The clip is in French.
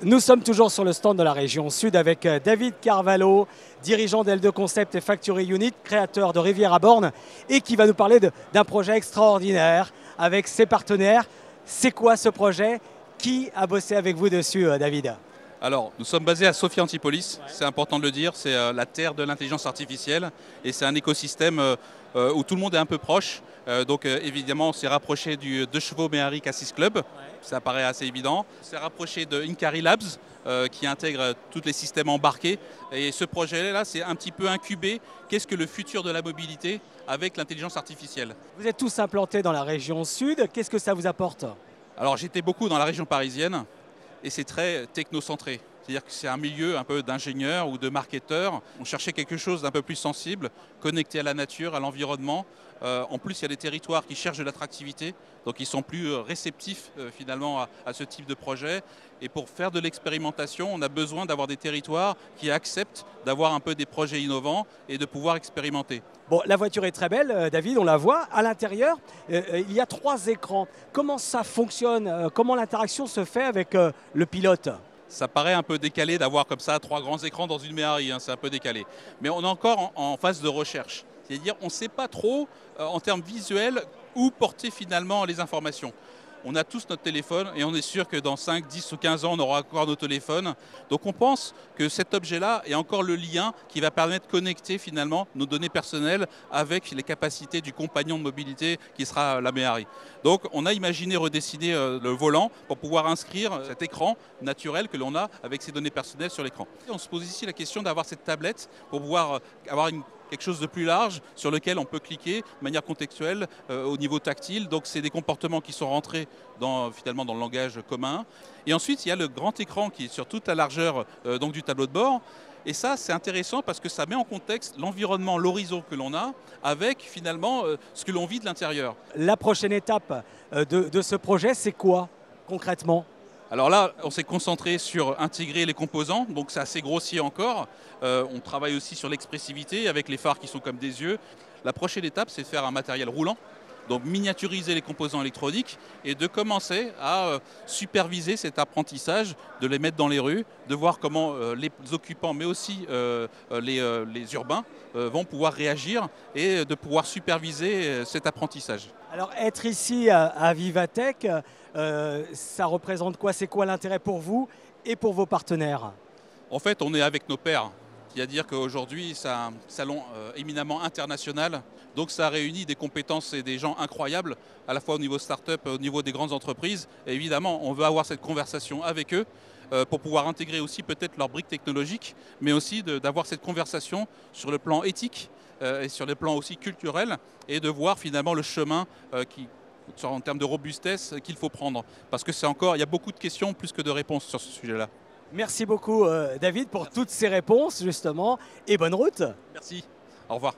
Nous sommes toujours sur le stand de la région Sud avec David Carvalho, dirigeant d'L2 Concept et Factory Unit, créateur de Rivière à Borne, et qui va nous parler d'un projet extraordinaire avec ses partenaires. C'est quoi ce projet? Qui a bossé avec vous dessus, David? Alors, nous sommes basés à Sophia Antipolis, c'est important de le dire, c'est la terre de l'intelligence artificielle et c'est un écosystème où tout le monde est un peu proche. Donc évidemment, on s'est rapproché du 2 chevaux Méhari Cassis Club, ça paraît assez évident. On s'est rapproché de Incari Labs qui intègre tous les systèmes embarqués. Et ce projet-là, c'est un petit peu incubé. Qu'est-ce que le futur de la mobilité avec l'intelligence artificielle? Vous êtes tous implantés dans la région Sud, qu'est-ce que ça vous apporte? Alors j'étais beaucoup dans la région parisienne. Et c'est très technocentré. C'est-à-dire que c'est un milieu un peu d'ingénieurs ou de marketeurs. On cherchait quelque chose d'un peu plus sensible, connecté à la nature, à l'environnement. En plus, il y a des territoires qui cherchent de l'attractivité, donc ils sont plus réceptifs finalement à ce type de projet. Et pour faire de l'expérimentation, on a besoin d'avoir des territoires qui acceptent d'avoir un peu des projets innovants et de pouvoir expérimenter. Bon, la voiture est très belle, David, on la voit. À l'intérieur, il y a 3 écrans. Comment ça fonctionne? Comment l'interaction se fait avec le pilote? Ça paraît un peu décalé d'avoir comme ça 3 grands écrans dans une Méhari, hein, c'est un peu décalé. Mais on est encore en phase de recherche. C'est-à-dire on ne sait pas trop, en termes visuels, où porter finalement les informations. On a tous notre téléphone et on est sûr que dans 5, 10 ou 15 ans, on aura encore nos téléphones. Donc on pense que cet objet-là est encore le lien qui va permettre de connecter finalement nos données personnelles avec les capacités du compagnon de mobilité qui sera la Méhari. Donc on a imaginé redessiner le volant pour pouvoir inscrire cet écran naturel que l'on a avec ses données personnelles sur l'écran. On se pose ici la question d'avoir cette tablette pour pouvoir avoir quelque chose de plus large sur lequel on peut cliquer de manière contextuelle au niveau tactile. Donc c'est des comportements qui sont rentrés finalement dans le langage commun. Et ensuite il y a le grand écran qui est sur toute la largeur donc du tableau de bord. Et ça c'est intéressant parce que ça met en contexte l'environnement, l'horizon que l'on a avec finalement ce que l'on vit de l'intérieur. La prochaine étape de ce projet, c'est quoi concrètement? Alors là, on s'est concentré sur intégrer les composants, donc c'est assez grossier encore. On travaille aussi sur l'expressivité avec les phares qui sont comme des yeux. La prochaine étape, c'est de faire un matériel roulant, donc miniaturiser les composants électroniques et de commencer à superviser cet apprentissage, de les mettre dans les rues, de voir comment les occupants, mais aussi les urbains, vont pouvoir réagir et de pouvoir superviser cet apprentissage. Alors être ici à Vivatech, ça représente quoi? C'est quoi l'intérêt pour vous et pour vos partenaires? En fait, on est avec nos pairs. C'est-à-dire qu'aujourd'hui, c'est un salon éminemment international. Donc ça réunit des compétences et des gens incroyables, à la fois au niveau start-up, au niveau des grandes entreprises. Et évidemment, on veut avoir cette conversation avec eux pour pouvoir intégrer aussi peut-être leurs briques technologiques, mais aussi d'avoir cette conversation sur le plan éthique et sur le plan aussi culturel et de voir finalement le chemin en termes de robustesse qu'il faut prendre. Parce que il y a beaucoup de questions plus que de réponses sur ce sujet-là. Merci beaucoup David pour toutes ces réponses justement et bonne route. Merci, au revoir.